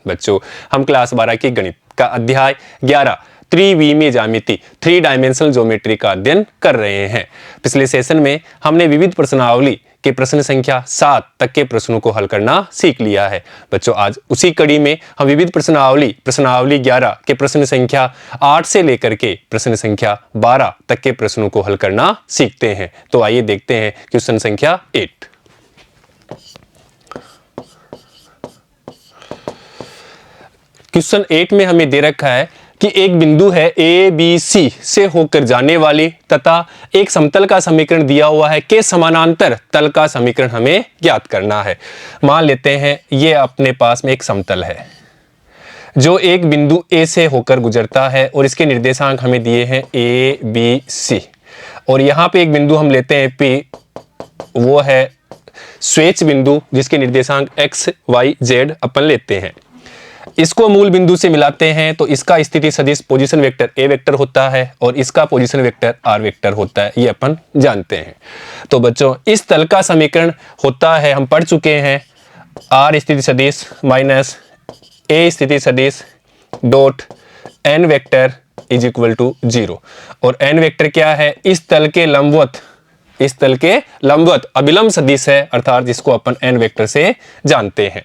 बच्चों हम क्लास 12 की गणित का अध्याय 11 त्रिविमीय ज्यामिति 3 डायमेंशनल ज्योमेट्री का अध्ययन कर रहे हैं। पिछले सेशन में हमने विविध प्रश्नावली के प्रश्न संख्या 7 तक के प्रश्नों को हल करना सीख लिया है। बच्चों आज उसी कड़ी में हम विविध प्रश्नावली 11 के प्रश्न संख्या 8 से लेकर के प्रश्न संख्या 12 तक के प्रश्नों को हल करना सीखते हैं। तो आइए देखते हैं क्वेश्चन संख्या 8। क्वेश्चन 8 में हमें दे रखा है कि एक बिंदु है ए बी सी से होकर जाने वाली तथा एक समतल का समीकरण दिया हुआ है के समानांतर तल का समीकरण हमें ज्ञात करना है। मान लेते हैं ये अपने पास में एक समतल है जो एक बिंदु ए से होकर गुजरता है और इसके निर्देशांक हमें दिए हैं ए बी सी, और यहाँ पे एक बिंदु हम लेते हैं पी, वो है स्वेच्छ बिंदु जिसके निर्देशांक एक्स वाई जेड अपन लेते हैं। इसको मूल बिंदु से मिलाते हैं तो इसका स्थिति सदिश पोजीशन वेक्टर ए वेक्टर होता है और इसका पोजीशन वेक्टर आर वेक्टर होता है, ये अपन जानते हैं। तो बच्चों इस तल का समीकरण होता है, हम पढ़ चुके हैं, आर स्थिति सदिश माइनस ए स्थिति सदिश dot N vector is equal to 0। और एन वेक्टर क्या है? इस तल के लंबवत अभिलंब सदिश है, अर्थात जिसको अपन एन वेक्टर से जानते हैं।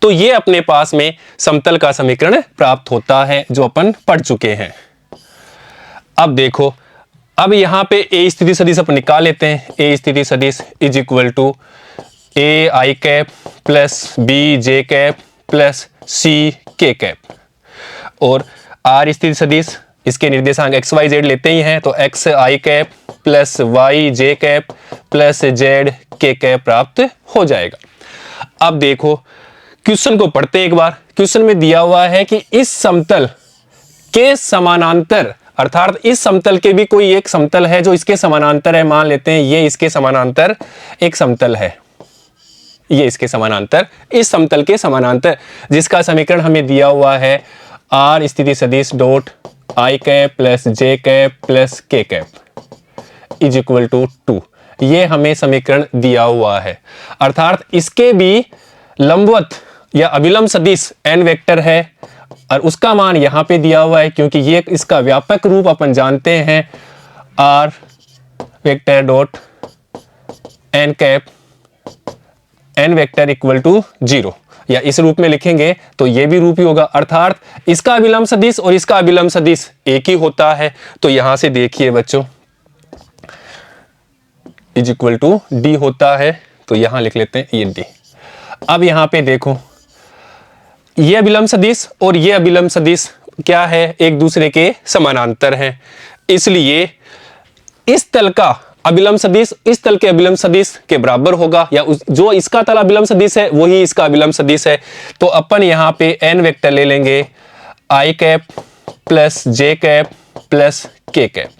तो ये अपने पास में समतल का समीकरण प्राप्त होता है जो अपन पढ़ चुके हैं। अब देखो, अब यहां पे ए स्थिति सदिश अपन निकाल लेते हैं। ए स्थिति सदिश is equal to A I cap plus B J cap plus C K cap, और आर स्थिति सदिश इसके निर्देशांक एक्स वाई जेड लेते ही हैं तो x I cap plus Y J cap plus Z K cap प्राप्त हो जाएगा। अब देखो क्वेश्चन को पढ़ते हैं एक बार। क्वेश्चन में दिया हुआ है कि इस समतल के समानांतर, अर्थात इस समतल के भी कोई एक समतल है जो इसके समानांतर है। मान लेते हैं ये इसके समानांतर एक समतल है, ये इसके समानांतर इस समतल के समानांतर, जिसका समीकरण हमें दिया हुआ है आर स्थिति सदिश dot I cap plus J cap plus K cap is equal to 2। ये हमें समीकरण दिया हुआ है, अर्थात इसके भी लंबवत या अभिलंब सदिश एन वेक्टर है और उसका मान यहां पे दिया हुआ है, क्योंकि ये इसका व्यापक रूप अपन जानते हैं R vector dot N cap N vector equal to 0, या इस रूप में लिखेंगे तो ये भी रूप ही होगा, अर्थात इसका अभिलंब सदिश और इसका अभिलंब सदिश एक ही होता है। तो यहां से देखिए बच्चों इज इक्वल टू डी होता है, तो यहां लिख लेते हैं ये डी। अब यहां पे देखो ये अभिलंब सदिश और ये अभिलंब सदिश क्या है? एक दूसरे के समानांतर हैं, इसलिए इस तल का अभिलंब सदिश इस तल के अभिलंब सदिश के बराबर होगा, या जो इसका तल अभिलंब सदिश है वही इसका अभिलंब सदिश है। तो अपन यहां पे एन वेक्टर ले लेंगे आई cap plus J cap plus K cap,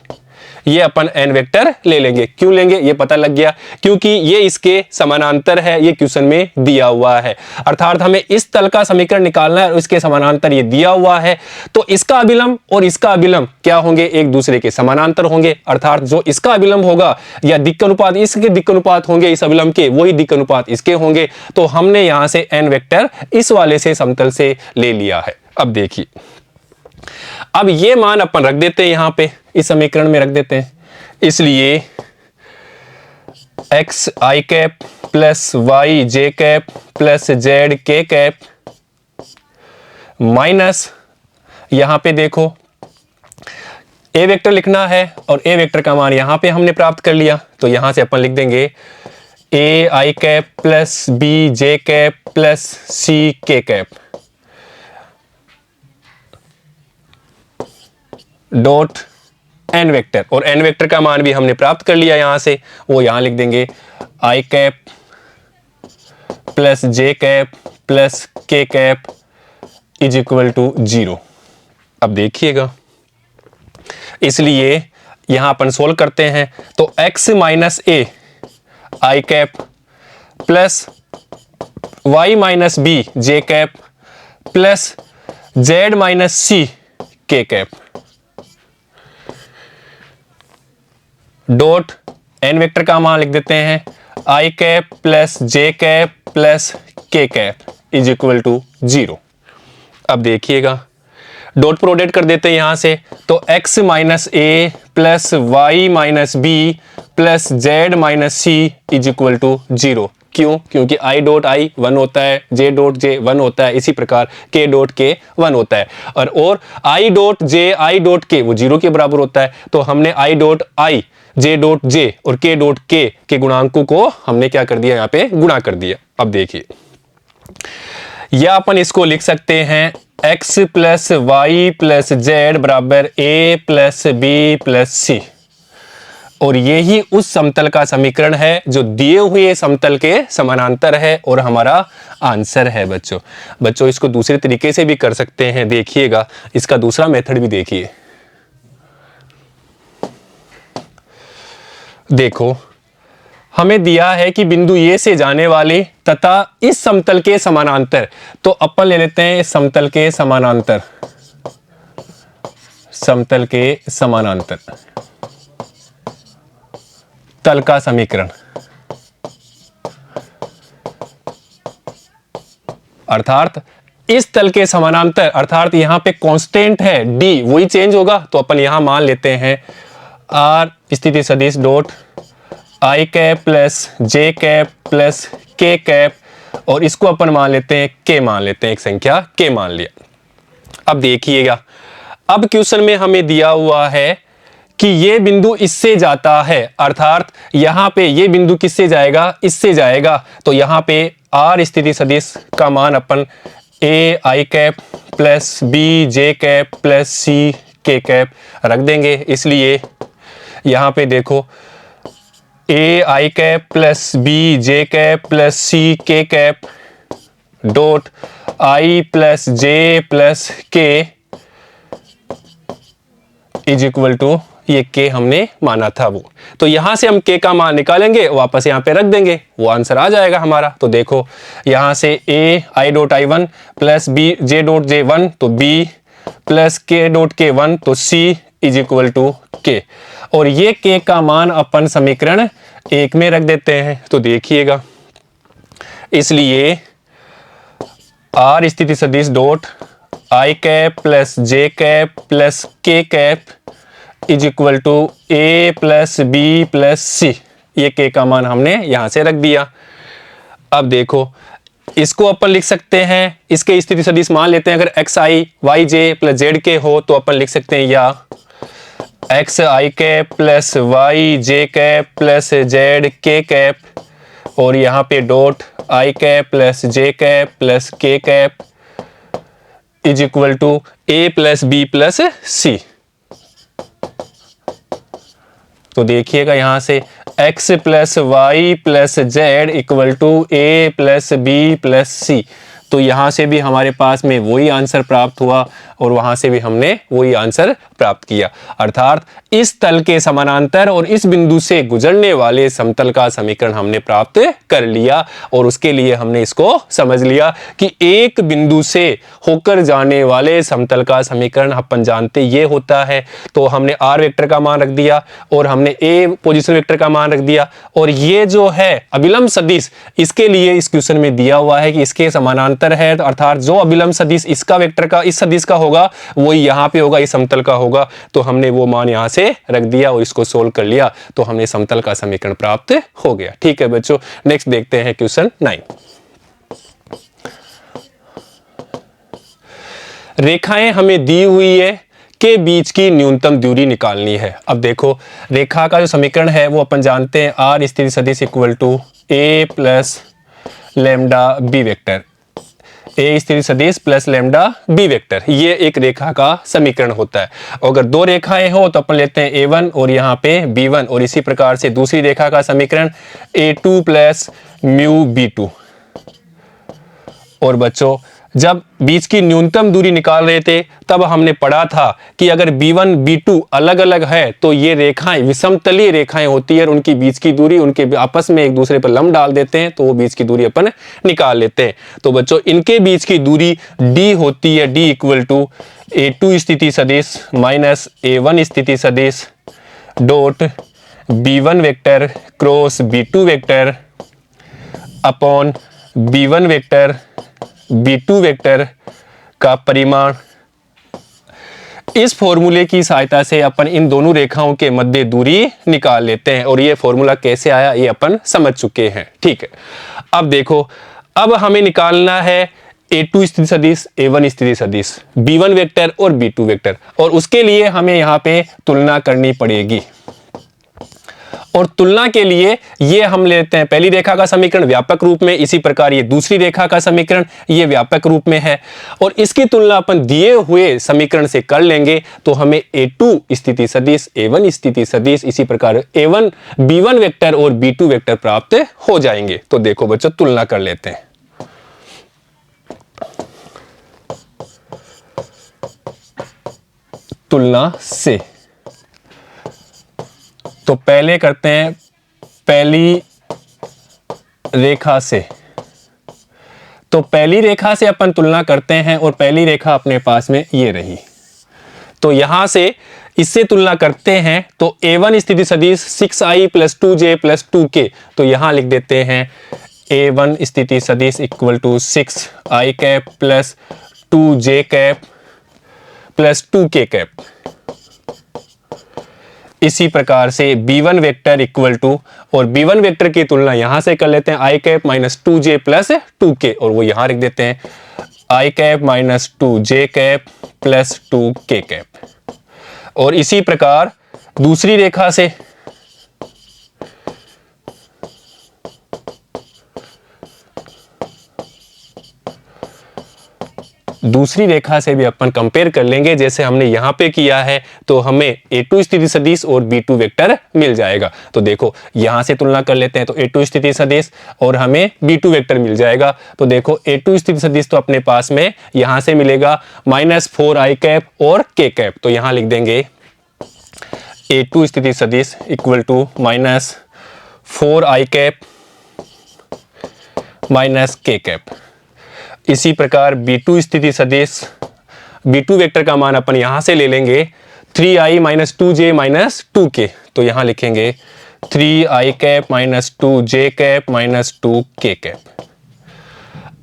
ये अपन एन वेक्टर ले लेंगे। क्यों लेंगे ये पता लग गया, क्योंकि ये इसके समानांतर है, ये क्वेश्चन में दिया हुआ है, अर्थात हमें इस तल का समीकरण निकालना है और इसके समानांतर ये दिया हुआ है। तो इसका अभिलंब और इसका अभिलंब क्या होंगे? एक दूसरे के समानांतर होंगे, अर्थात जो इसका अभिलंब होगा या दिक् अनुपात इसके दिक् अनुपात होंगे इस अभिलंब के, वही दिक् अनुपात इसके होंगे। तो हमने यहां से एन वेक्टर इस वाले से समतल से ले लिया है। अब देखिए, अब ये मान अपन रख देते हैं यहां पे, इस समीकरण में रख देते हैं, इसलिए x I cap plus Y J cap plus Z K cap minus, यहां पे देखो ए वेक्टर लिखना है और ए वेक्टर का मान यहां पे हमने प्राप्त कर लिया, तो यहां से अपन लिख देंगे A I cap plus B J cap plus C K cap dot N vector, और एन वेक्टर का मान भी हमने प्राप्त कर लिया यहां से, वो यहां लिख देंगे आई cap plus J cap plus K cap is equal to 0। अब देखिएगा, इसलिए यहां अपन सोल्व करते हैं तो x minus A I cap plus Y minus B J cap plus Z minus C K cap dot N vector का मान लिख देते हैं आई cap plus J cap plus K cap is equal to 0। अब देखिएगा डॉट प्रोडक्ट कर देते हैं यहां से, तो x minus A plus Y minus B plus Z minus C is equal to 0। क्यों? क्योंकि i डॉट i 1 होता है, j डॉट j 1 होता है, इसी प्रकार k डॉट k 1 होता है, और i dot j i dot k वो 0 के बराबर होता है। तो हमने i dot i j dot j और k डॉट k के गुणांकों को हमने क्या कर दिया, यहाँ पे गुणा कर दिया। अब देखिए, या अपन इसको लिख सकते हैं x plus Y plus Z बराबर a plus B plus C, और यही उस समतल का समीकरण है जो दिए हुए समतल के समानांतर है और हमारा आंसर है। बच्चों इसको दूसरे तरीके से भी कर सकते हैं, देखिएगा इसका दूसरा मेथड भी देखिए। देखो हमें दिया है कि बिंदु ए से जाने वाले तथा इस समतल के समानांतर, तो अपन ले लेते हैं समतल के समानांतर, समतल के समानांतर तल का समीकरण, अर्थात इस तल के समानांतर, अर्थात यहां पे कांस्टेंट है d, वही चेंज होगा, तो अपन यहां मान लेते हैं r स्थिति सदिश dot I cap plus J cap plus K cap, और इसको अपन मान लेते हैं k, मान लेते हैं एक संख्या k मान लिया। अब देखिएगा, अब क्वेश्चन में हमें दिया हुआ है कि ये बिंदु इससे जाता है, अर्थात यहां पे ये बिंदु किससे जाएगा, इससे जाएगा, तो यहां पे r स्थिति सदिश का मान अपन a I cap plus b J cap plus c K cap रख देंगे। इसलिए यहां पे देखो a I cap plus b J cap plus c K cap dot i plus j plus k is equal to, ये k हमने माना था वो, तो यहां से हम k का मान निकालेंगे, वापस यहां पे रख देंगे, वो आंसर आ जाएगा हमारा। तो देखो यहां से a i dot i 1 plus b j dot j 1 तो b plus k dot k 1 तो c is equal to k, और ये k का मान अपन समीकरण 1 में रख देते हैं। तो देखिएगा, इसलिए r स्थिति सदिश dot I cap plus J cap plus K cap is equal to A plus B plus C, ये k का मान हमने यहां से रख दिया। अब देखो इसको अपन लिख सकते हैं, इसके स्थिति सदिश मान लेते हैं, अगर X I Y J plus Z K हो तो अपन लिख सकते हैं या X I cap plus Y J cap plus Z K cap, और यहाँ पे dot I cap plus J cap plus K cap is equal to A plus B plus C. तो देखिएगा यहां से x plus Y plus Z equal to A plus B plus C, तो यहां से भी हमारे पास में वही आंसर प्राप्त हुआ और वहां से भी हमने वही आंसर प्राप्त किया, अर्थात इस तल के समानांतर और इस बिंदु से गुजरने वाले समतल का समीकरण हमने प्राप्त कर लिया। और उसके लिए हमने इसको समझ लिया कि एक बिंदु से होकर जाने वाले समतल का समीकरण अपन जानते ये होता है। तो हमने r वेक्टर का मान रख दिया और हमने a पोजीशन वेक्टर का मान रख दिया, और ये जो है अभिलंब सदिश, इसके लिए इस क्वेश्चन में दिया हुआ है कि इसके समानांतर है, अर्थात जो अभिलंब सदिश इसका वेक्टर का इस सदिश का होगा वही यहाँ पे होगा, इस समतल का होगा, तो हमने वो मान यहाँ से रख दिया और इसको सोल्व कर लिया, तो हमने समतल का समीकरण प्राप्त हो गया। ठीक है बच्चों, नेक्स्ट देखते हैं क्वेश्चन 9। रेखाएं हमें दी हुई है के बीच की न्यूनतम दूरी निकालनी है। अब देखो रेखा का जो समीकरण है वो अपन जानते हैं, r स्थिति सदिश equal to a plus lambda B vector, A स्थिति सदिश प्लस लैम्डा बी वेक्टर, ये एक रेखा का समीकरण होता है। अगर दो रेखाएं हो तो अपन लेते हैं a1 और यहाँ पे b1, और इसी प्रकार से दूसरी रेखा का समीकरण a2 प्लस म्यू b2। और बच्चों जब बीच की न्यूनतम दूरी निकाल रहे थे तब हमने पढ़ा था कि अगर b1 b2 अलग अलग है तो ये रेखाएं विषमतलीय रेखाएं होती है, और उनकी बीच की दूरी उनके आपस में एक दूसरे पर लंब डाल देते हैं तो वो बीच की दूरी अपन निकाल लेते हैं। तो बच्चों इनके बीच की दूरी d होती है, d इक्वल टू a2 स्थिति सदिश माइनस a1 स्थिति सदिश dot b1 vector cross b2 vector upon b1 vector b2 vector का परिमाण। इस फॉर्मूले की सहायता से अपन इन दोनों रेखाओं के मध्य दूरी निकाल लेते हैं और ये फॉर्मूला कैसे आया ये अपन समझ चुके हैं। ठीक है, अब देखो, अब हमें निकालना है A2 स्थिति सदिश, A1 स्थिति सदिश, B1 वेक्टर और B2 वेक्टर, और उसके लिए हमें यहाँ पे तुलना करनी पड़ेगी। और तुलना के लिए ये हम लेते हैं पहली रेखा का समीकरण व्यापक रूप में, इसी प्रकार ये दूसरी रेखा का समीकरण ये व्यापक रूप में है, और इसकी तुलना अपन दिए हुए समीकरण से कर लेंगे तो हमें A2 स्थिति सदिश, A1 स्थिति सदिश, इसी प्रकार A1 B1 वेक्टर और B2 वेक्टर प्राप्त हो जाएंगे। तो देखो बच्चों, तुलना कर लेते हैं। तुलना से तो पहले करते हैं पहली रेखा से। तो पहली रेखा से अपन तुलना करते हैं और पहली रेखा अपने पास में ये रही। तो यहां से इससे तुलना करते हैं तो A1 स्थिति सदिश 6i + 2j + 2k, तो यहां लिख देते हैं A1 स्थिति सदिश equal to 6i cap plus 2j cap plus 2k cap. इसी प्रकार से B1 वेक्टर इक्वल टू, और B1 वेक्टर की तुलना यहां से कर लेते हैं i cap minus 2j plus 2k, और वो यहां लिख देते हैं i cap minus 2j cap plus 2k cap. और इसी प्रकार दूसरी रेखा से भी अपन कंपेयर कर लेंगे जैसे हमने यहां पे किया है, तो हमें A2 स्थिति सदिश और B2 वेक्टर मिल जाएगा। तो देखो यहां से तुलना कर लेते हैं तो A2 स्थिति सदिश और हमें B2 वेक्टर मिल जाएगा। तो देखो A2 स्थिति सदिश तो अपने पास में यहां से मिलेगा -4i कैप और k कैप, तो यहां लिख देंगे A2 स्थिति सदिश equal to -4i cap minus k cap. इसी प्रकार B2 स्थिति सदिश, B2 वेक्टर का मान अपन यहां से ले लेंगे 3i minus 2j minus 2k, तो यहां लिखेंगे 3i cap minus 2j cap minus 2k cap.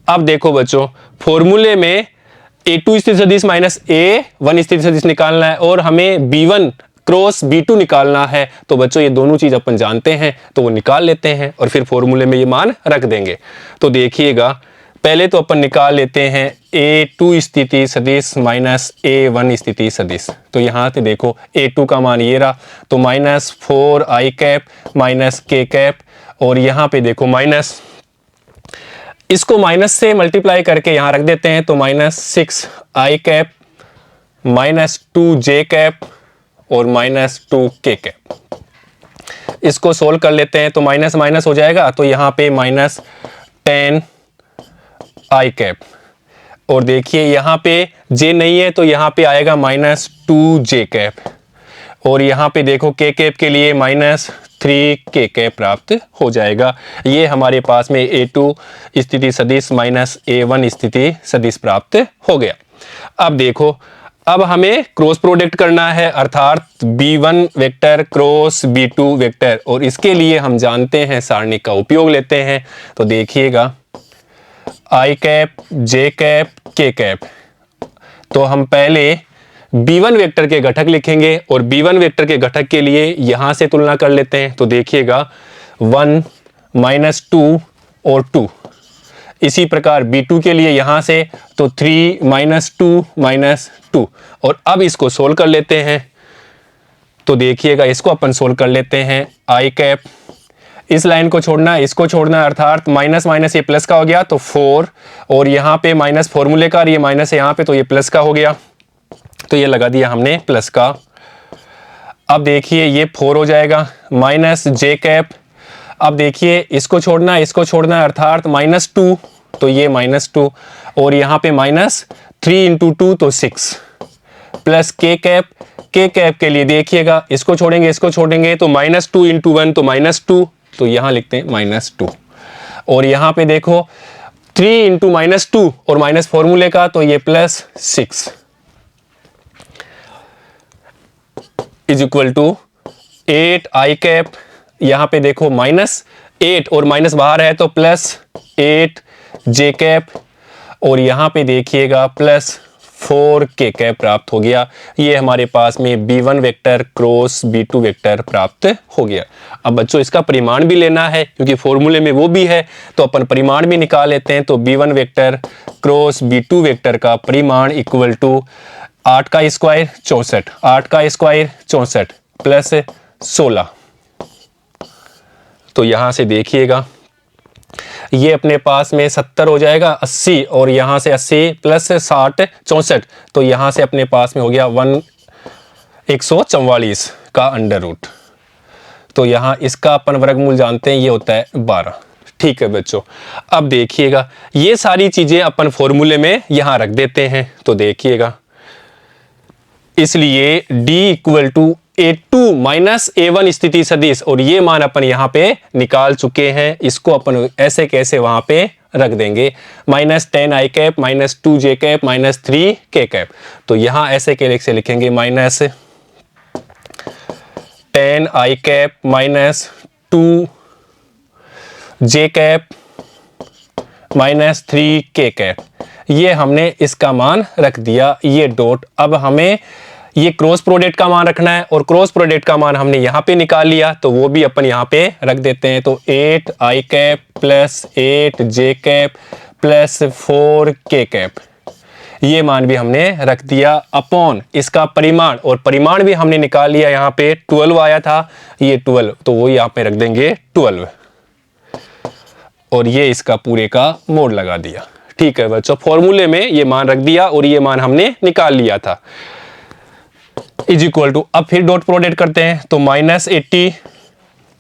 अब देखो बच्चों, फॉर्मूले में A2 स्थिति सदिश माइनस A1 स्थिति सदिश निकालना है और हमें B1 क्रॉस B2 निकालना है। तो बच्चों ये दोनों चीज अपन जानते हैं, तो वो निकाल लेते हैं और फिर फॉर्मूले में ये मान रख देंगे। तो देखिएगा, पहले तो अपन निकाल लेते हैं A2 स्थिति सदिश माइनस A1 स्थिति सदिश। तो यहाँ से देखो A2 का मान ये रहा, तो -4i cap minus k cap, और यहाँ पे देखो माइनस, इसको माइनस से मल्टीप्लाई करके यहाँ रख देते हैं, तो -6i cap minus 2j cap और -2k कैप। इसको सोल्व कर लेते हैं तो माइनस माइनस हो जाएगा, तो यहाँ पे -10i कैप, और देखिए यहाँ पे j नहीं है तो यहाँ पे आएगा -2j कैप, और यहाँ पे देखो k कैप के लिए -3k कैप प्राप्त हो जाएगा। ये हमारे पास में A2 स्थिति सदिश माइनस A1 स्थिति सदिश प्राप्त हो गया। अब देखो, अब हमें क्रॉस प्रोडक्ट करना है, अर्थात B1 vector cross B2 vector, और इसके लिए हम जानते हैं सारणी का उपयोग लेते हैं। तो देखिएगा i cap j cap k cap, तो हम पहले B1 वेक्टर के घटक लिखेंगे और B1 वेक्टर के घटक के लिए यहां से तुलना कर लेते हैं। तो देखिएगा 1 -2 और 2, इसी प्रकार B2 के लिए यहां से तो 3 -2 -2, और अब इसको सोल्व कर लेते हैं। तो देखिएगा इसको अपन सोल्व कर लेते हैं, i कैप, इस लाइन को छोड़ना इसको छोड़ना, अर्थात माइनस माइनस ये प्लस का हो गया तो 4, और यहाँ पे माइनस फॉर्मूले का, ये माइनस है यहाँ पे तो ये प्लस का हो गया, तो ये लगा दिया हमने प्लस का। अब देखिए ये 4 हो जाएगा, -j कैप, अब देखिए इसको छोड़ना अर्थात -2, तो ये -2, और यहाँ पे -3 × 2 तो 6, प्लस k कैप के लिए देखिएगा इसको छोड़ेंगे तो -2 × 1 तो -2, तो यहाँ लिखते हैं -2, और यहाँ पे देखो 3 × -2 और माइनस फॉर्मूले का तो ये +6 is equal to 8i cap, यहाँ पे देखो माइनस 8 और माइनस बाहर है तो प्लस 8 जे कैप, और यहाँ पे देखिएगा प्लस 4 के कैप प्राप्त हो गया। ये हमारे पास में b1 vector cross b2 vector प्राप्त हो गया। अब बच्चों इसका परिमाण भी लेना है क्योंकि फॉर्मूले में वो भी है, तो अपन परिमाण भी निकाल लेते हैं। तो b1 vector cross b2 vector का परिमाण इक्वल टू 8 का स्क्वायर 64, 8 का स्क्वायर 64 प्लस 16। तो यहाँ से देखिएगा ये अपने पास में 70 हो जाएगा, 80 और यहाँ से 80 प्लस 60 64, तो यहाँ से अपने पास में हो गया 144 का अंडर रूट। तो यहाँ इसका अपन वर्गमूल जानते हैं, ये होता है 12। ठीक है बच्चों, अब देखिएगा ये सारी चीजें अपन फॉर्मूले में यहाँ रख देते हैं। तो देखिएगा इसलिए d equal to A2 minus A1 स्थिति सदिश, और ये मान अपन यहाँ पे निकाल चुके हैं। इसको अपन ऐसे कैसे वहां पे रख देंगे, माइनस 10 आई कैप माइनस 2 जे कैप माइनस 3 के कैप। तो यहाँ ऐसे कैसे लिखेंगे, माइनस 10 आई कैप माइनस 2 जे कैप माइनस 3 के कैप। ये हमने इसका मान रख दिया, ये डॉट। अब हमें ये क्रॉस प्रोडक्ट का मान रखना है, और क्रॉस प्रोडक्ट का मान हमने यहाँ पे निकाल लिया, तो वो भी अपन यहाँ पे रख देते हैं। तो 8 आई कैप प्लस 8 जे कैप प्लस 4 के कैप, ये मान भी हमने रख दिया अपॉन इसका परिमाण, और परिमाण भी हमने निकाल लिया। यहाँ पे 12 आया था, ये 12, तो वो यहाँ पे रख देंगे 12, और ये इसका पूरे का मोड लगा दिया। ठीक है बच्चों, फॉर्मूले में ये मान रख दिया और ये मान हमने निकाल लिया था, इज इक्वल टू। अब फिर डॉट प्रोडक्ट करते हैं, तो माइनस 80,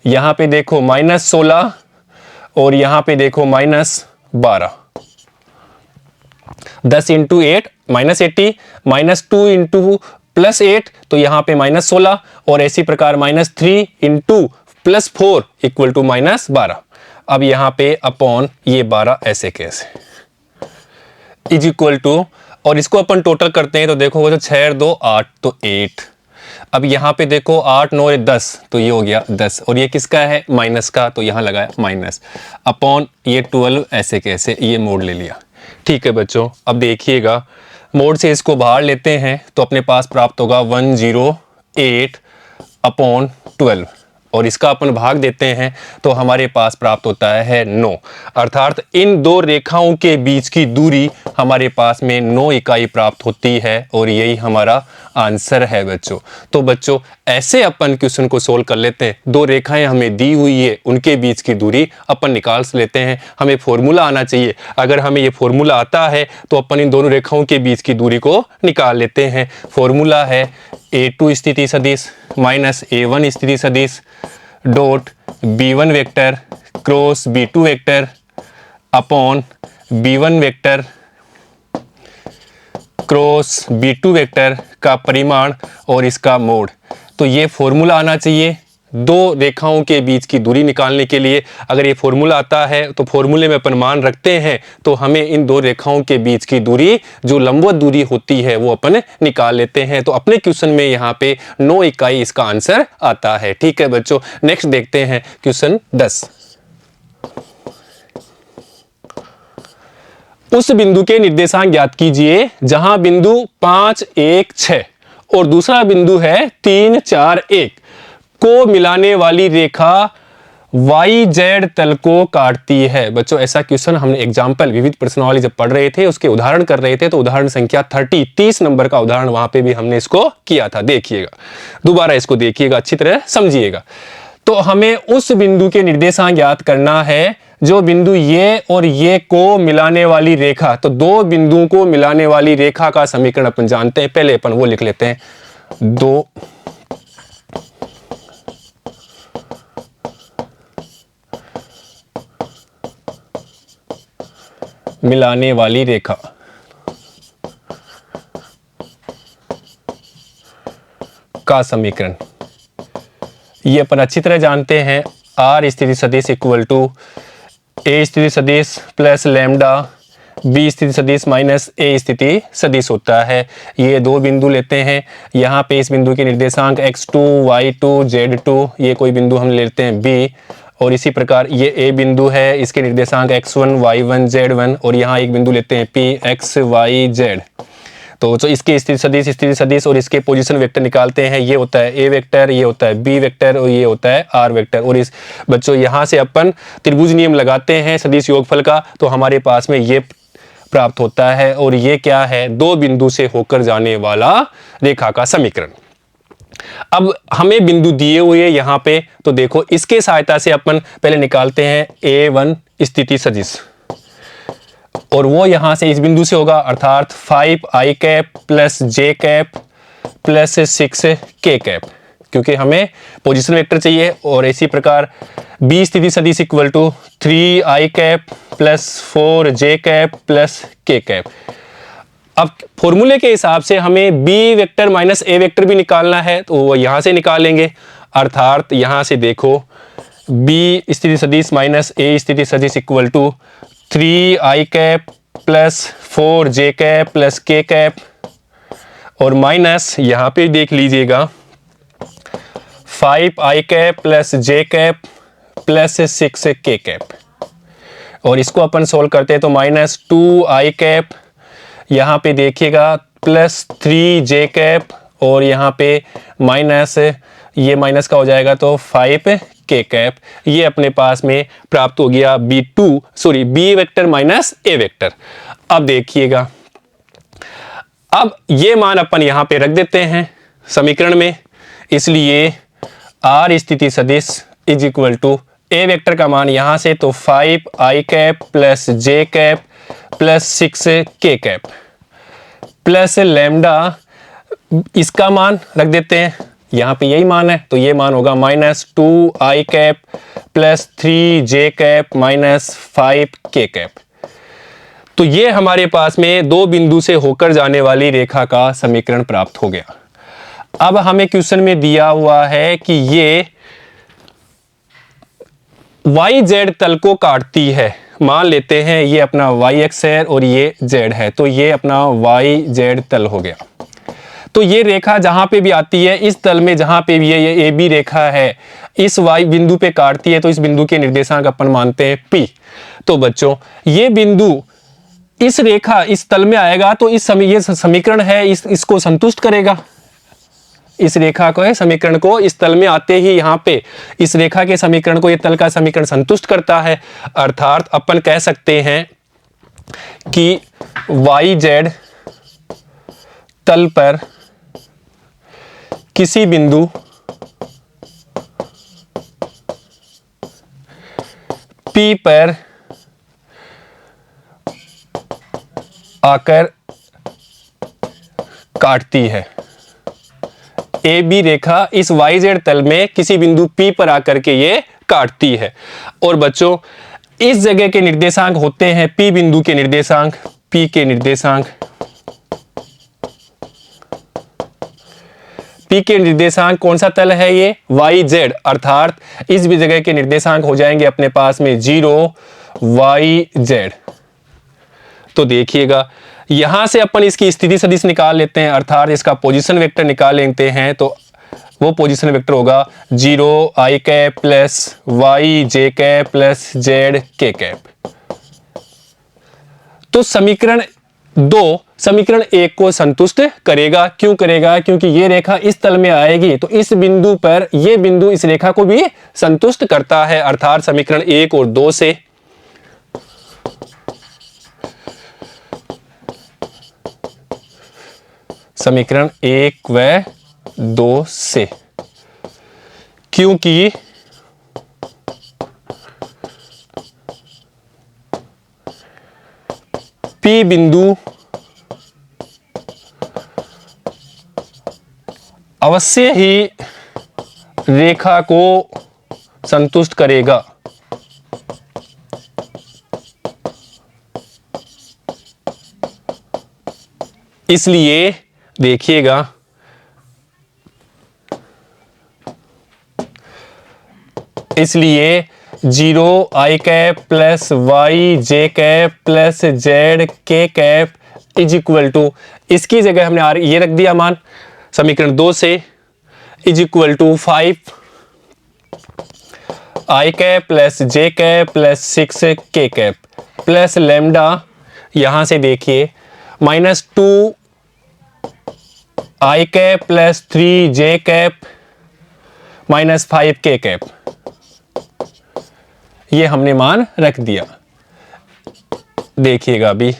यहां पे देखो माइनस 16, और यहां पे देखो minus 12। 10 into 8 minus 80, minus 2 into plus 8, तो यहां पे माइनस 16, और इसी प्रकार minus 3 into plus 4 equal to minus 12। अब यहां पे अपॉन ये 12 ऐसे कैसे, इज इक्वल टू, और इसको अपन टोटल करते हैं तो देखो वो जो 6 2 8, तो 8। अब यहाँ पे देखो 8 9 10, तो ये हो गया 10, और ये किसका है, माइनस का, तो यहाँ लगाया माइनस अपॉन ये 12 ऐसे कैसे, ये मोड ले लिया। ठीक है बच्चों, अब देखिएगा मोड से इसको बाहर लेते हैं तो अपने पास प्राप्त होगा 108 अपॉन 12, और इसका अपन भाग देते हैं तो हमारे पास प्राप्त होता है 9। अर्थात इन दो रेखाओं के बीच की दूरी हमारे पास में 9 इकाई प्राप्त होती है, और यही हमारा आंसर है बच्चों। तो बच्चों ऐसे अपन क्वेश्चन को सोल्व कर लेते हैं। दो रेखाएं हमें दी हुई है, उनके बीच की दूरी अपन निकाल लेते हैं। हमें फॉर्मूला आना चाहिए, अगर हमें ये फॉर्मूला आता है तो अपन इन दोनों रेखाओं के बीच की दूरी को निकाल लेते हैं। फॉर्मूला है A2 स्थिति सदिश माइनस A1 स्थिति सदिश dot B1 vector cross B2 vector upon B1 vector cross B2 vector का परिमाण और इसका मोड। तो ये फॉर्मूला आना चाहिए दो रेखाओं के बीच की दूरी निकालने के लिए। अगर ये फॉर्मूला आता है तो फॉर्मूले में अपन मान रखते हैं, तो हमें इन दो रेखाओं के बीच की दूरी जो लंबवत दूरी होती है वो अपन निकाल लेते हैं। तो अपने क्वेश्चन में यहाँ पे 9 इकाई इसका आंसर आता है। ठीक है बच्चों, नेक्स्ट देखते हैं क्वेश्चन 10। उस बिंदु के निर्देशांक ज्ञात कीजिए जहां बिंदु 5 1 6 और दूसरा बिंदु है 3 4 1 को मिलाने वाली रेखा YZ तल को काटती है। बच्चों ऐसा क्वेश्चन हमने एग्जाम्पल विविध प्रश्नावली जब पढ़ रहे थे, उसके उदाहरण कर रहे थे, तो उदाहरण संख्या 30 नंबर का उदाहरण वहां पे भी हमने इसको किया था। देखिएगा, दोबारा इसको देखिएगा, अच्छी तरह समझिएगा। तो हमें उस बिंदु के निर्देशांक ज्ञात करना है जो बिंदु ये और ये को मिलाने वाली रेखा। तो दो बिंदुओं को मिलाने वाली रेखा का समीकरण अपन जानते हैं, पहले अपन वो लिख लेते हैं। दो मिलाने वाली रेखा का समीकरण ये अपन अच्छी तरह जानते हैं। R स्थिति सदिश इक्वल टू A स्थिति सदिश प्लस लैम्डा B स्थिति सदिश माइनस A स्थिति सदिश होता है। ये दो बिंदु लेते हैं, यहाँ पे इस बिंदु के निर्देशांक x2 y2 z2, ये कोई बिंदु हम लेते हैं B, और इसी प्रकार ये ए बिंदु है, इसके निर्देशांक x1 y1 z1 और यहाँ एक बिंदु लेते हैं p x y z। तो जो इसके स्थिति सदिश और इसके पोजीशन वेक्टर निकालते हैं, ये होता है a वेक्टर, ये होता है b वेक्टर और ये होता है r वेक्टर। और इस बच्चों यहाँ से अपन त्रिभुज नियम लगाते हैं सदिश योगफल का, तो हमारे पास में ये प्राप्त होता है। और ये क्या है, दो बिंदु से होकर जाने वाला रेखा का समीकरण। अब हमें बिंदु दिए हुए यहाँ पे, तो देखो इसके सहायता से अपन पहले निकालते हैं a1 स्थिति सदिश, और वो यहां से इस बिंदु से होगा, अर्थात 5i cap plus j cap plus 6k cap, क्योंकि हमें पोजीशन वेक्टर चाहिए। और इसी प्रकार b स्थिति सदिश equal to 3i cap plus 4j cap plus k cap. अब फॉर्मूले के हिसाब से हमें b vector minus a vector भी निकालना है, तो वो यहां से निकालेंगे। अर्थात यहां से देखो b स्थिति सदिश माइनस a स्थिति सदिश equal to 3i cap plus 4j cap plus k cap, और माइनस यहाँ पे देख लीजिएगा 5i cap plus j cap plus 6k cap. और इसको अपन सोल्व करते हैं तो माइनस 2i कैप, यहाँ पे देखिएगा प्लस 3j कैप, और यहाँ पे माइनस, ये माइनस का हो जाएगा तो 5k कैप। ये अपने पास में प्राप्त हो गया b vector minus a vector. अब देखिएगा, अब ये मान अपन यहाँ पे रख देते हैं समीकरण में, इसलिए r स्थिति सदिश is equal to a vector का मान यहाँ से तो 5i cap plus j cap plus 6k cap plus lambda, इसका मान रख देते हैं, यहाँ पे यही मान है तो ये मान होगा minus 2i cap plus 3j cap minus 5k cap. तो ये हमारे पास में दो बिंदु से होकर जाने वाली रेखा का समीकरण प्राप्त हो गया। अब हमें क्वेश्चन में दिया हुआ है कि ये YZ तल को काटती है। मान लेते हैं ये अपना y एक्स है और ये z है, तो ये अपना YZ तल हो गया। तो ये रेखा जहां पे भी आती है, इस तल में जहां पे भी ये AB रेखा है, इस y बिंदु पे काटती है, तो इस बिंदु के निर्देशांक अपन मानते हैं P। तो बच्चों ये बिंदु इस रेखा इस तल में आएगा तो ये समीकरण है इसको संतुष्ट करेगा। इस रेखा को है समीकरण को इस तल में आते ही यहाँ पे इस रेखा के समीकरण को ये तल का समीकरण संतुष्ट करता है। अर्थात अपन कह सकते हैं कि YZ तल पर किसी बिंदु P पर आकर काटती है। AB रेखा इस YZ तल में किसी बिंदु P पर आकर के ये काटती है। और बच्चों इस जगह के निर्देशांक होते हैं P बिंदु के निर्देशांक, P के निर्देशांक, P के निर्देशांक कौन सा तल है ये YZ, अर्थात इस भी जगह के निर्देशांक हो जाएंगे अपने पास में 0 YZ। तो देखिएगा यहां से अपन इसकी स्थिति सदिश निकाल लेते हैं, अर्थात इसका पोजीशन वेक्टर निकाल लेते हैं, तो वो पोजीशन वेक्टर होगा 0i cap plus yj cap plus zk cap. तो समीकरण 2 समीकरण 1 को संतुष्ट करेगा। क्यों करेगा? क्योंकि ये रेखा इस तल में आएगी तो इस बिंदु पर ये बिंदु इस रेखा को भी संतुष्ट करता है। अर्थात समीकरण 1 और 2 से समीकरण 1 व 2 से, क्योंकि P बिंदु अवश्य ही रेखा को संतुष्ट करेगा। इसलिए देखिएगा इसलिए 0i cap plus yj cap plus zk cap is equal to, इसकी जगह हमने ये रख दिया मान समीकरण 2 से, is equal to 5 I cap plus J cap plus 6 K cap plus lambda, यहां से देखिए -2 I cap plus 3 J cap -5 K cap, ये हमने मान रख दिया। देखिएगा अभी,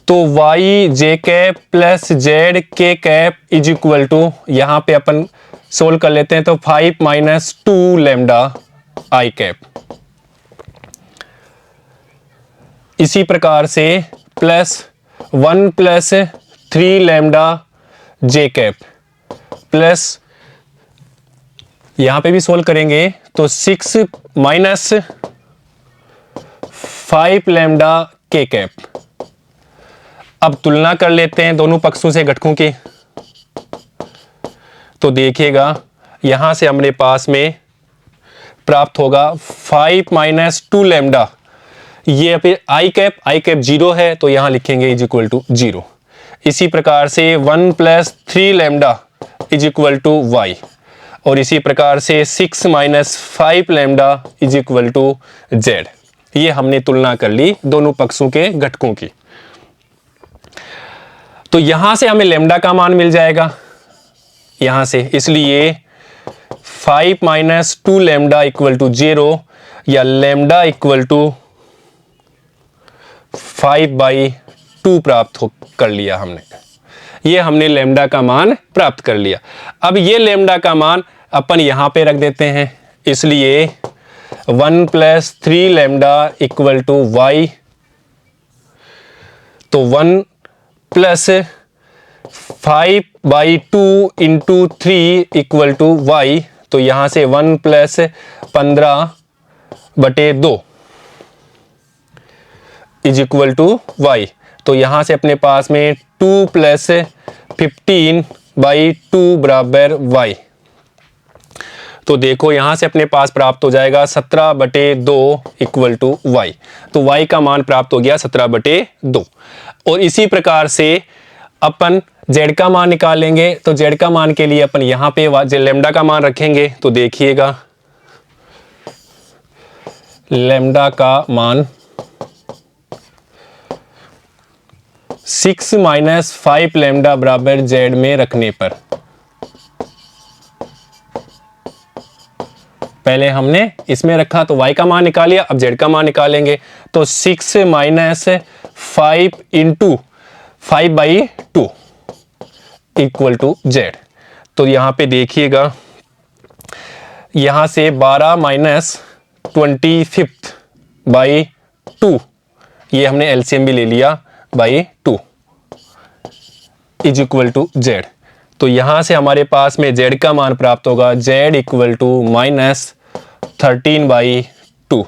तो Y J cap plus Z K cap is equal to, यहां पे अपन सोल्व कर लेते हैं, तो 5 - 2 लेमडा आई कैप। इसी प्रकार से +1 + 3 लेमडा जे कैप प्लस, यहां पे भी सोल्व करेंगे तो 6 - 5 लेमडा के कैप। अब तुलना कर लेते हैं दोनों पक्षों से घटकों की। तो देखिएगा यहां से हमारे पास में प्राप्त होगा 5 - 2 लेमडा, ये फिर आई कैप 0 है तो यहां लिखेंगे इज इक्वल टू 0। इसी प्रकार से 1 + 3 lambda is equal to Y, और इसी प्रकार से 6 - 5 lambda is equal to Z. ये हमने तुलना कर ली दोनों पक्षों के घटकों की। तो यहां से हमें लेमडा का मान मिल जाएगा यहां से, इसलिए 5 - 2 लेमडा इक्वल टू 0, या लेमडा इक्वल टू 5/2 प्राप्त कर लिया हमने। ये हमने लेमडा का मान प्राप्त कर लिया। अब ये लेमडा का मान अपन यहां पे रख देते हैं, इसलिए 1 + 3 लेमडा इक्वल टू वाई, तो 1 + 5/2 × 3 इक्वल टू वाई, तो यहां से 1 + 15/2 इज इक्वल टू वाई। तो यहां से अपने पास में 2 + 15/2 बराबर वाई। तो देखो यहां से अपने पास प्राप्त हो जाएगा 17/2 इक्वल टू वाई। तो वाई का मान प्राप्त हो गया 17/2। और इसी प्रकार से अपन जेड का मान निकालेंगे। तो जेड का मान के लिए अपन यहां पे लेमडा का मान रखेंगे। तो देखिएगा लेमडा का मान 6 - 5 लेमडा बराबर जेड में रखने पर, पहले हमने इसमें रखा तो y का मान निकालिया, अब z का मान निकालेंगे। तो 6 - 5 × 5/2 इक्वल टू z। तो यहां पे देखिएगा यहां से 12 - 25/2, ये हमने एलसीएम भी ले लिया, /2 इज इक्वल टू z। तो यहां से हमारे पास में z का मान प्राप्त होगा, z इक्वल टू -13/2।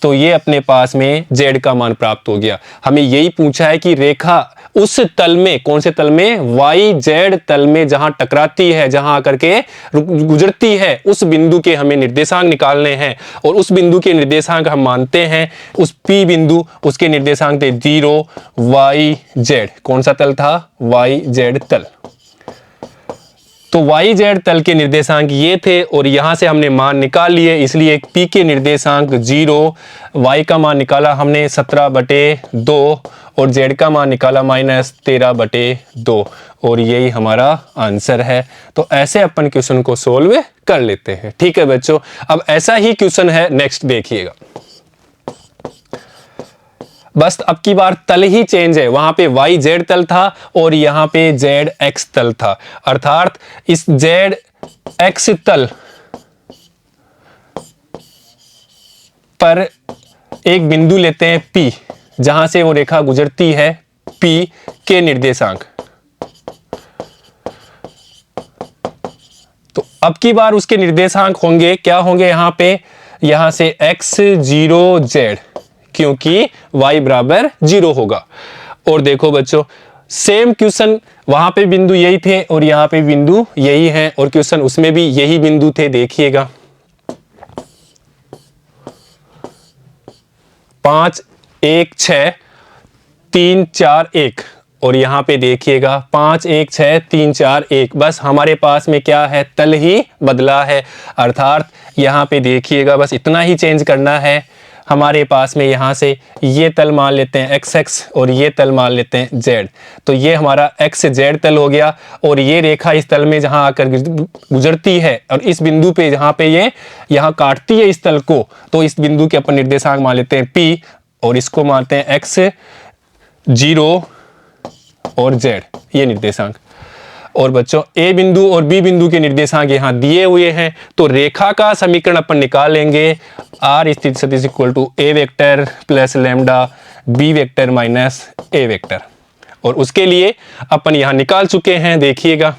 तो ये अपने पास में z का मान प्राप्त हो गया। हमें यही पूछा है कि रेखा उस तल में, कौन से तल में, YZ तल में जहां टकराती है, जहां आकर के गुजरती है, उस बिंदु के हमें निर्देशांक निकालने हैं। और उस बिंदु के निर्देशांक हम मानते हैं उस P बिंदु, उसके निर्देशांक थे 0 YZ। कौन सा तल था? YZ तल। तो YZ तल के निर्देशांक ये थे और यहां से हमने मान निकाल लिए, इसलिए P के निर्देशांक 0, Y का मान निकाला हमने 17/2 और Z का मान निकाला -13/2, और यही हमारा आंसर है। तो ऐसे अपन क्वेश्चन को सोल्व कर लेते हैं। ठीक है बच्चों, अब ऐसा ही क्वेश्चन है नेक्स्ट, देखिएगा। बस अब की बार तल ही चेंज है, वहां पे YZ तल था और यहां पे ZX तल था। अर्थात इस ZX तल पर एक बिंदु लेते हैं P, जहां से वो रेखा गुजरती है, P के निर्देशांक। तो अब की बार उसके निर्देशांक होंगे, क्या होंगे यहां पे, यहां से X0Z, क्योंकि y बराबर 0 होगा। और देखो बच्चों, सेम क्वेश्चन, वहां पे बिंदु यही थे और यहां पे बिंदु यही है, और क्वेश्चन उसमें भी यही बिंदु थे। देखिएगा 5, 1, 6, 3, 4, 1, और यहाँ पे देखिएगा 5 1 6 3 4 1, बस हमारे पास में क्या है, तल ही बदला है। अर्थात यहाँ पे देखिएगा बस इतना ही चेंज करना है। हमारे पास में यहाँ से ये तल मान लेते हैं XX और ये तल मान लेते हैं Z। तो ये हमारा XZ तल हो गया और ये रेखा इस तल में जहाँ आकर गुजरती है और इस बिंदु पे जहाँ पे ये यहाँ काटती है इस तल को, तो इस बिंदु के अपन निर्देशांक मान लेते हैं P और इसको मानते हैं X 0 और Z, ये निर्देशांक। और बच्चों A बिंदु और B बिंदु के निर्देशांक यहाँ दिए हुए हैं, तो रेखा का समीकरण अपन निकाल लेंगे। R स्थिति सदिश equal to A vector plus lambda B vector minus A vector, और उसके लिए अपन यहाँ निकाल चुके हैं। देखिएगा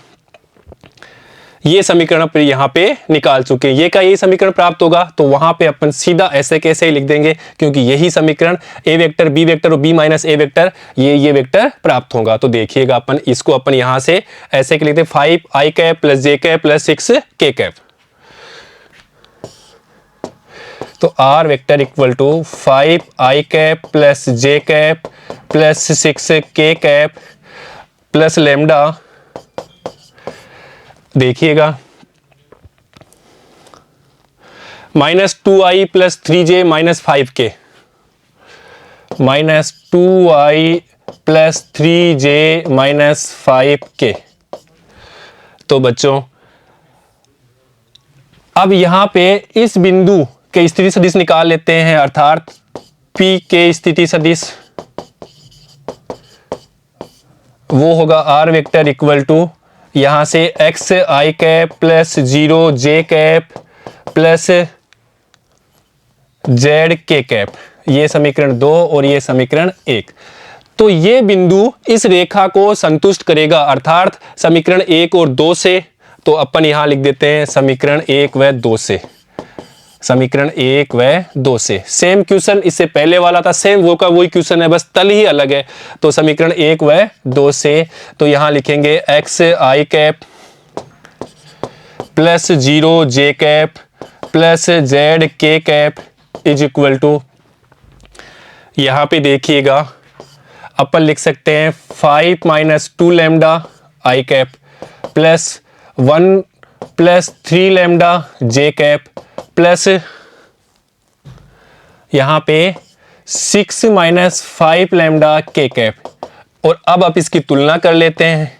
ये समीकरण अपन यहाँ पे निकाल चुके हैं। ये का यही समीकरण प्राप्त होगा, तो वहां पे अपन सीधा ऐसे कैसे ही लिख देंगे, क्योंकि यही समीकरण A वेक्टर B वेक्टर और B माइनस A वेक्टर ये वेक्टर प्राप्त होगा। तो देखिएगा अपन इसको अपन यहाँ से ऐसे के लिखते 5i cap plus j cap plus 6k cap. तो R vector equal to 5i cap plus j cap plus 6k cap plus lambda, देखिएगा minus 2i plus 3j minus 5k, minus 2i plus 3j minus 5k। तो बच्चों अब यहां पे इस बिंदु के स्थिति सदिश निकाल लेते हैं, अर्थात P के स्थिति सदिश वो होगा R वेक्टर इक्वल टू यहां से x i cap plus 0 j cap plus z k cap, ये समीकरण 2 और ये समीकरण 1। तो ये बिंदु इस रेखा को संतुष्ट करेगा, अर्थात समीकरण 1 और 2 से। तो अपन यहां लिख देते हैं समीकरण 1 व 2 से, समीकरण 1 व 2 से। सेम क्वेश्चन इससे पहले वाला था, सेम वो का वही क्वेश्चन है, बस तल ही अलग है। तो समीकरण 1 व 2 से, तो यहां लिखेंगे x i cap plus 0 j cap plus z k cap is equal to, यहां पे देखिएगा अपन लिख सकते हैं 5 minus 2 lambda i cap plus 1 plus 3 lambda j cap plus यहां पे 6 माइनस 5 लैम्डा k कैप। और अब आप इसकी तुलना कर लेते हैं,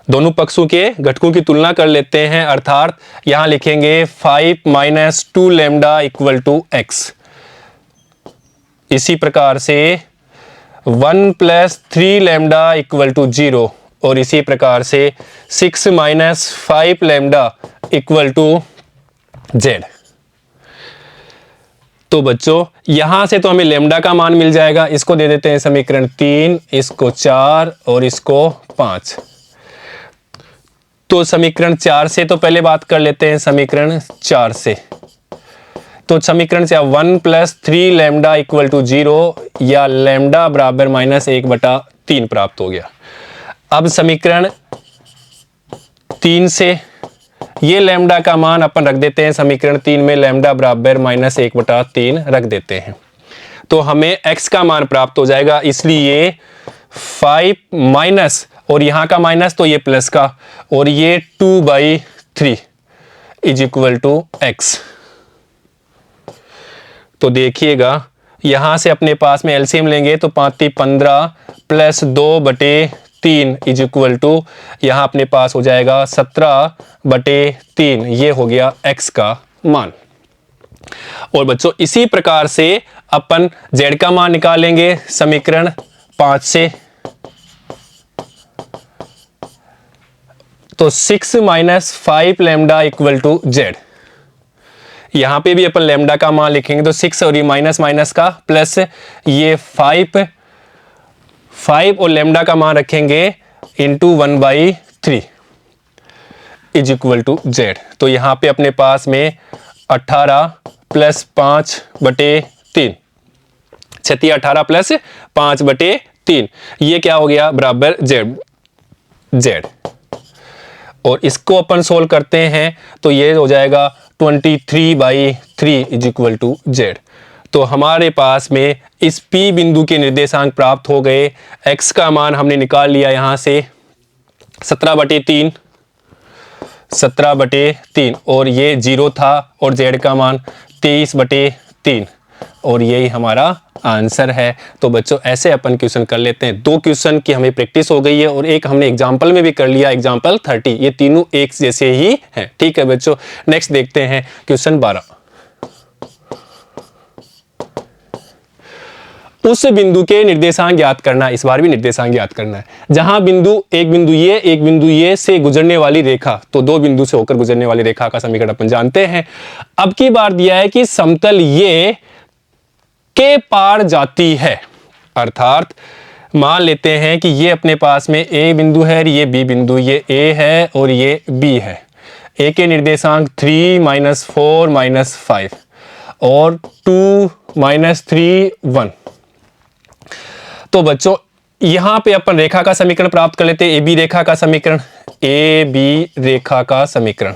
दोनों पक्षों के घटकों की तुलना कर लेते हैं, अर्थात यहां लिखेंगे 5 minus 2 lambda equal to x। इसी प्रकार से 1 प्लस 3 लैम्डा इक्वल टू 0, और इसी प्रकार से 6 minus 5 lambda equal to z। तो बच्चों यहां से तो हमें लैम्डा का मान मिल जाएगा, इसको दे देते हैं समीकरण 3, इसको 4 और इसको 5। तो समीकरण 4 से तो पहले बात कर लेते हैं समीकरण 4 से। तो समीकरण से 1 प्लस 3 लैम्डा इक्वल टू 0 या लैम्डा बराबर माइनस 1/3 प्राप्त हो गया। अब समीकरण 3 से ये लैम्डा का मान अपन रख देते हैं, समीकरण 3 में लैम्डा बराबर माइनस 1/3 रख देते हैं, तो हमें x का मान प्राप्त हो जाएगा। इसलिए 5 माइनस और यहाँ का माइनस तो ये प्लस का, और ये 2/3 इज इक्वल टू x। तो देखिएगा यहां से अपने पास में एलसीएम लेंगे तो 5 15 प्लस 2/3 इज इक्वल टू यहां अपने पास हो जाएगा 17/3, ये हो गया x का मान। और बच्चों इसी प्रकार से अपन z का मान निकालेंगे समीकरण 5 से। तो 6 minus 5 lambda equal to z, यहां पे भी अपन लैम्डा का मान लिखेंगे तो 6 और ये माइनस माइनस का प्लस ये 5 और लैम्डा का मान रखेंगे into 1/3 is equal to z। तो यहां पे अपने पास में 18 प्लस 5/3, 18 प्लस 5/3, ये क्या हो गया बराबर z। और इसको अपन सोल्व करते हैं तो ये हो जाएगा 23/3 इज इक्वल टू z। तो हमारे पास में इस P बिंदु के निर्देशांक प्राप्त हो गए। x का मान हमने निकाल लिया यहाँ से 17/3 और ये 0 था, और z का मान 23/3 और यही हमारा आंसर है। तो बच्चों ऐसे अपन क्वेश्चन कर लेते हैं। 2 क्वेश्चन की हमें प्रैक्टिस हो गई है और एक हमने एग्जाम्पल में भी कर लिया, एग्जाम्पल 30। ये तीनों एक जैसे ही हैं। ठीक है बच्चों, नेक्स्ट देखते हैं क्वेश्चन 12। उस बिंदु के निर्देशांक ज्ञात करना। इस बार भी निर्देशांक ज्ञात करना है। जहां एक बिंदु ये से गुजरने वाली रेखा, तो 2 बिंदु से होकर गुजरने वाली रेखा का समीकरण अपन जानते हैं। अब की बार दिया है कि समतल ये के पार जाती है, अर्थात मान लेते हैं कि ये अपने पास में ए बिंदु है, ये बी बिंदु, ये ए है और ये बी है। ए के निर्देशांक 3 - 4 - 5 और 2 - 3 1। तो बच्चों यहां पे अपन रेखा का समीकरण प्राप्त कर लेते हैं। ए बी रेखा का समीकरण, ए बी रेखा का समीकरण,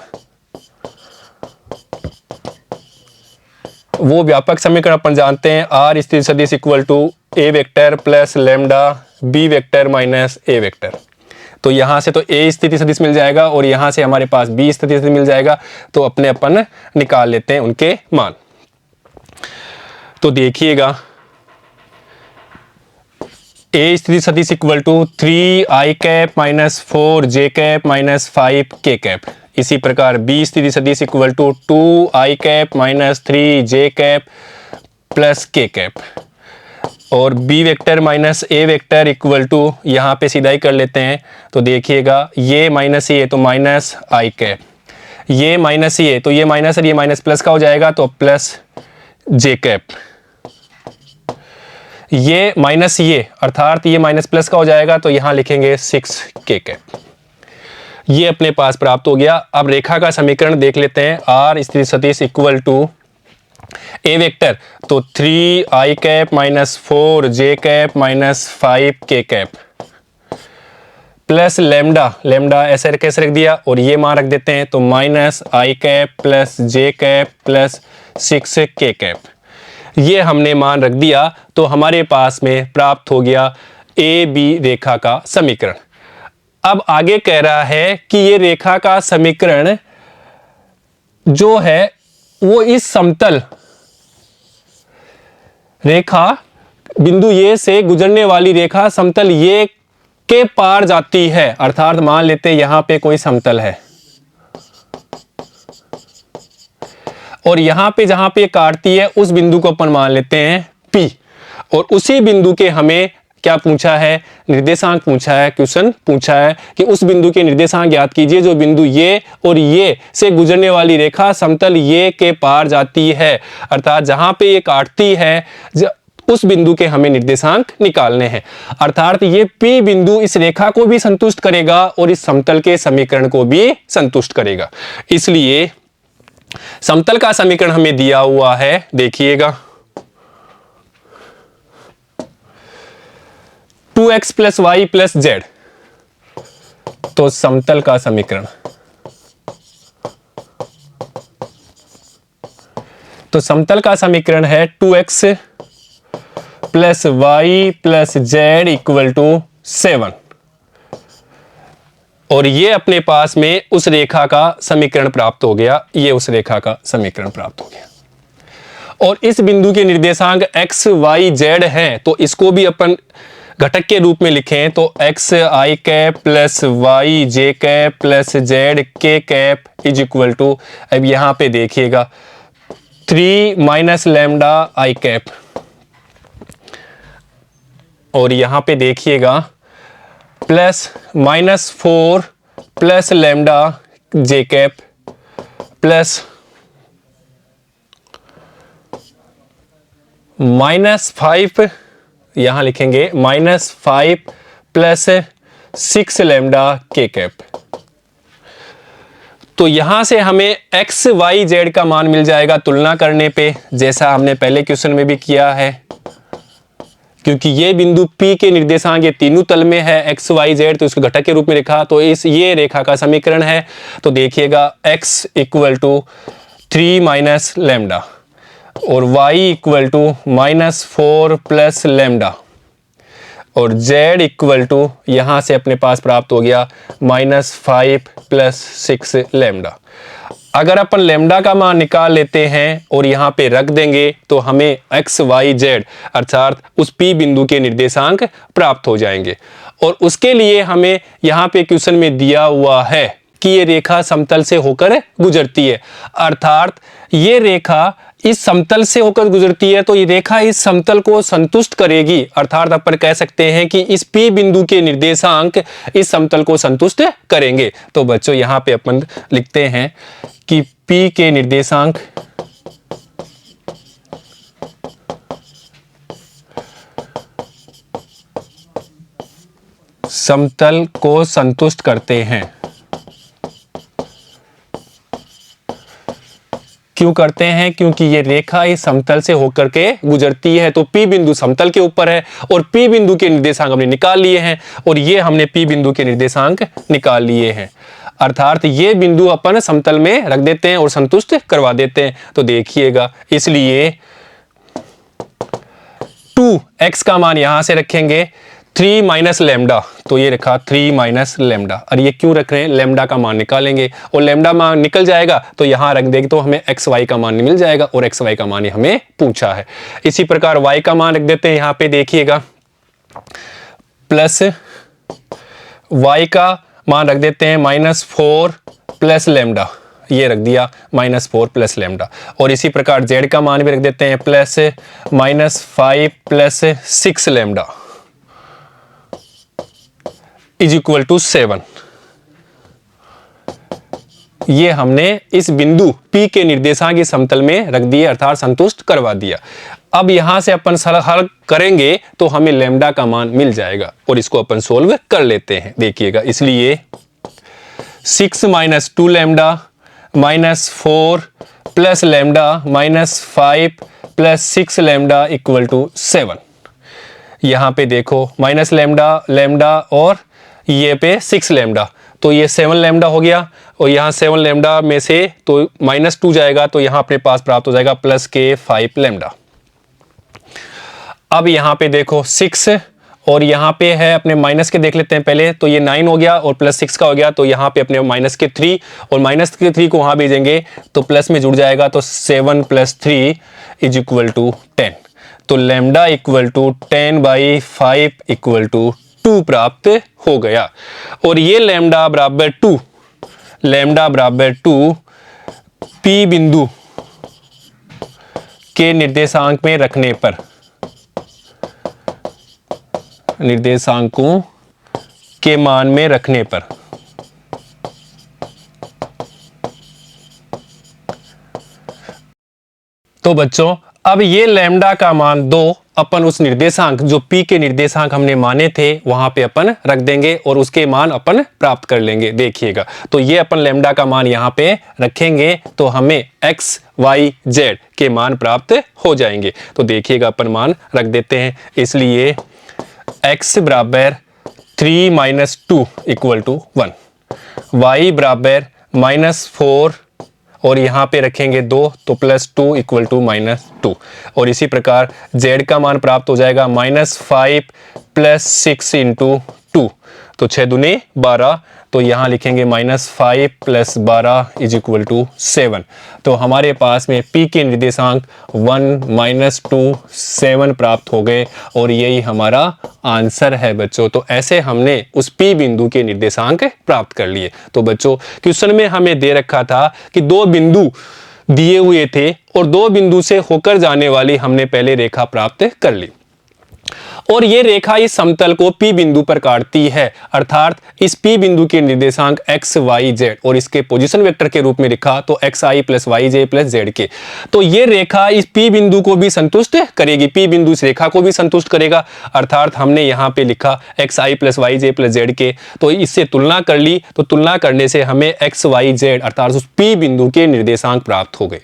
वो व्यापक समीकरण अपन जानते हैं। आर स्थिर सदिश equal to A vector plus lambda B vector minus A vector. तो यहां से तो ए स्थिति सदिश मिल जाएगा और यहां से हमारे पास बी स्थिति सदिश मिल जाएगा। तो अपने अपन निकाल लेते हैं उनके मान। तो देखिएगा, ए स्थिति सदिश equal to 3i cap minus 4j cap minus 5k cap. इसी प्रकार बी स्थिति सदिश equal to 2i cap minus 3j cap plus k cap और B vector minus A vector equal to, यहाँ पे सीधा ही कर लेते हैं। तो देखिएगा, ये माइनस ये तो माइनस i कैप, ये माइनस ये तो ये माइनस और ये माइनस प्लस का हो जाएगा तो प्लस j कैप, ये माइनस ये अर्थात ये माइनस प्लस का हो जाएगा तो यहां लिखेंगे 6k कैप। ये अपने पास प्राप्त हो गया। अब रेखा का समीकरण देख लेते हैं। आर स्थिर सदिश इक्वल टू ए वेक्टर तो 3i cap minus 4j cap minus 5k cap plus lambda ऐसे कैसे रख दिया और ये मान रख देते हैं तो minus i cap plus j cap plus 6k cap. ये हमने मान रख दिया तो हमारे पास में प्राप्त हो गया ए बी रेखा का समीकरण। अब आगे कह रहा है कि ये रेखा का समीकरण जो है वो इस समतल रेखा बिंदु ये से गुजरने वाली रेखा समतल ये के पार जाती है। अर्थात मान लेते हैं यहां पे कोई समतल है और यहां पे जहां पे काटती है उस बिंदु को अपन मान लेते हैं P और उसी बिंदु के हमें क्या पूछा है, निर्देशांक पूछा है। क्वेश्चन पूछा है कि उस बिंदु के निर्देशांक ज्ञात कीजिए जो बिंदु ये और ये से गुजरने वाली रेखा समतल ये के पार जाती है। अर्थात जहां पे ये काटती है उस बिंदु के हमें निर्देशांक निकालने हैं। अर्थात ये P बिंदु इस रेखा को भी संतुष्ट करेगा और इस समतल के समीकरण को भी संतुष्ट करेगा। इसलिए समतल का समीकरण हमें दिया हुआ है, देखिएगा 2x plus Y plus Z. तो समतल का समीकरण, तो समतल का समीकरण है 2x plus Y plus Z equal to 7 और ये अपने पास में उस रेखा का समीकरण प्राप्त हो गया। ये उस रेखा का समीकरण प्राप्त हो गया और इस बिंदु के निर्देशांक x y z हैं तो इसको भी अपन घटक के रूप में लिखें तो x i cap plus y j cap plus z k cap is equal to, अब यहां पे देखिएगा 3 माइनस लैम्डा i कैप और यहां पे देखिएगा प्लस -4 प्लस लैम्डा जे कैप प्लस -5, यहां लिखेंगे -5 प्लस 6 लैम्डा के कैप। तो यहां से हमें x y z का मान मिल जाएगा तुलना करने पे, जैसा हमने पहले क्वेश्चन में भी किया है। क्योंकि ये बिंदु P के निर्देशांक ये तीनों तल में है x y z तो इसको घटक के रूप में लिखा तो इस ये रेखा का समीकरण है। तो देखिएगा x equal to 3 minus lambda और y equal to -4 plus lambda और z इक्वल टू यहाँ से अपने पास प्राप्त हो गया -5 प्लस 6 लेमडा। अगर अपन लेमडा का मान निकाल लेते हैं और यहाँ पे रख देंगे तो हमें x, y, z अर्थात उस P बिंदु के निर्देशांक प्राप्त हो जाएंगे। और उसके लिए हमें यहाँ पे क्वेश्चन में दिया हुआ है कि ये रेखा समतल से होकर गुजरती है, अर्थात ये रेखा इस समतल से होकर गुजरती है, तो ये रेखा इस समतल को संतुष्ट करेगी, अर्थात अपन कह सकते हैं कि इस P बिंदु के निर्देशांक इस समतल को संतुष्ट करेंगे। तो बच्चों यहाँ पे अपन लिखते हैं कि P के निर्देशांक समतल को संतुष्ट करते हैं। क्यों करते हैं? क्योंकि ये रेखा इस समतल से होकर के गुजरती है, तो P बिंदु समतल के ऊपर है और P बिंदु के निर्देशांक हमने निकाल लिए हैं और ये हमने P बिंदु के निर्देशांक निकाल लिए हैं, अर्थात ये बिंदु अपन समतल में रख देते हैं और संतुष्ट करवा देते हैं। तो देखिएगा, इसलिए 2x का मान यहां से रखेंगे 3 माइनस लेमडा, तो ये रखा 3 माइनस लेमडा। और ये क्यों रख रहे हैं? लेमडा का मान निकालेंगे और लेमडा मान निकल जाएगा तो यहां रख देंगे तो हमें एक्स वाई का मान मिल जाएगा और एक्स वाई का मान हमें पूछा है। इसी प्रकार y का मान रख देते हैं, यहाँ पे देखिएगा प्लस y का मान रख देते हैं -4 प्लस लेमडा, ये रख दिया -4 प्लस लेमडा। और इसी प्रकार z का मान भी रख देते हैं plus -5 plus 6 lambda is equal to 7। ये हमने इस बिंदु P के निर्देशांक के समतल में रख दिए, अर्थात संतुष्ट करवा दिया। अब यहां से अपन हल करेंगे तो हमें लेमडा का मान मिल जाएगा और इसको अपन सोल्व कर लेते हैं। देखिएगा, इसलिए 6 minus 2 lambda -4 plus lambda -5 plus 6 lambda equal to 7। यहां पे देखो माइनस लेमडा और ये पे 6 लेमडा, तो ये 7 लेमडा हो गया और यहाँ 7 लेमडा में से तो -2 जाएगा तो यहाँ अपने पास प्राप्त हो जाएगा प्लस के 5 लेमडा। अब यहाँ पे देखो 6 और यहाँ पे है अपने माइनस के देख लेते हैं पहले, तो ये 9 हो गया और प्लस 6 का हो गया, तो यहाँ पे अपने माइनस के 3 और माइनस के 3 को वहाँ भेजेंगे तो प्लस में जुड़ जाएगा, तो 7 + 3 इज इक्वल टू 10। तो lambda equal to 10/5 equal to 2 प्राप्त हो गया। और ये लेमडा बराबर 2 P बिंदु के निर्देशांक में रखने पर, निर्देशांकों के मान में रखने पर तो बच्चों अब ये लेमडा का मान 2 अपन उस निर्देशांक जो P के निर्देशांक हमने माने थे वहां पे अपन रख देंगे और उसके मान अपन प्राप्त कर लेंगे। देखिएगा, तो ये अपन लेमडा का मान यहाँ पे रखेंगे तो हमें x, y, z के मान प्राप्त हो जाएंगे। तो देखिएगा, अपन मान रख देते हैं, इसलिए x बराबर 3 माइनस 2 इक्वल टू 1, y बराबर -4 और यहाँ पे रखेंगे 2 तो +2 इक्वल टू -2। और इसी प्रकार z का मान प्राप्त हो जाएगा -5 प्लस 6 इंटू 2, तो 6 दूनी 12, तो यहाँ लिखेंगे -5 प्लस 12 इज इक्वल टू 7। तो हमारे पास में P के निर्देशांक 1 -2 7 प्राप्त हो गए और यही हमारा आंसर है बच्चों। तो ऐसे हमने उस P बिंदु के निर्देशांक प्राप्त कर लिए। तो बच्चों क्वेश्चन में हमें दे रखा था कि 2 बिंदु दिए हुए थे और 2 बिंदु से होकर जाने वाली हमने पहले रेखा प्राप्त कर ली और ये रेखा इस समतल को P बिंदु पर काटती है, अर्थात इस P बिंदु के निर्देशांक x, y, z और इसके पोजीशन वेक्टर के रूप में लिखा तो xi + yj + zk। तो ये रेखा इस P बिंदु को भी संतुष्ट करेगी, P बिंदु इस रेखा को भी संतुष्ट करेगा, अर्थात हमने यहाँ पे लिखा xi + yj + zk। तो इससे तुलना कर ली, तो तुलना करने से हमें x, y, z अर्थात उस P बिंदु के निर्देशांक प्राप्त हो गए।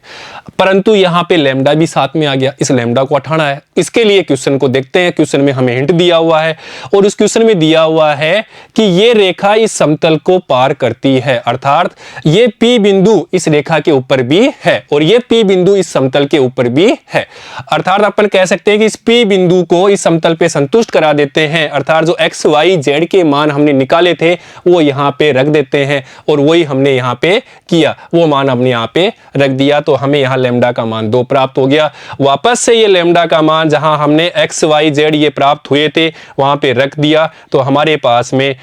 परंतु यहाँ पे लेमडा भी साथ में आ गया, इस लेमडा को हटाना है। इसके लिए क्वेश्चन को देखते हैं, क्वेश्चन में हमें हिंट दिया हुआ है और उस क्वेश्चन में दिया हुआ है कि ये रेखा इस समतल को पार करती है, अर्थात ये P बिंदु इस रेखा के ऊपर भी है और ये P बिंदु इस समतल के ऊपर भी है। अर्थात अपन कह सकते हैं कि इस P बिंदु को इस समतल पे संतुष्ट करा देते हैं, अर्थात जो x y z के मान हमने निकाले थे वो यहाँ पे रख देते हैं और वही हमने यहाँ पे किया, वो मान हमने यहाँ पे रख दिया तो हमें यहाँ लैम्डा का मान 2 प्राप्त हो गया। वापस से ये लैम्डा का मान जहां हमने x y z ये प्राप्त हुए थे वहां पे रख दिया तो हमारे पास में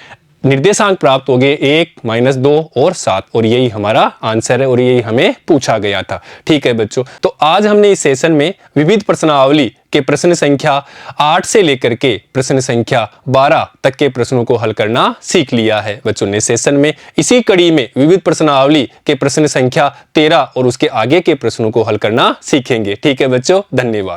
निर्देशांक प्राप्त हो गए 1, -2 और 7 और यही हमारा आंसर है और यही हमें पूछा गया था। ठीक है बच्चों, तो आज हमने इस सेशन में विविध प्रश्नावली के प्रश्न संख्या 8 से लेकर के प्रश्न संख्या 12 तक के प्रश्नों को हल करना सीख लिया है। बच्चों ने सेशन में इसी कड़ी में विविध प्रश्नावली के प्रश्न संख्या 13 और उसके आगे के प्रश्नों को हल करना सीखेंगे। ठीक है बच्चों, धन्यवाद।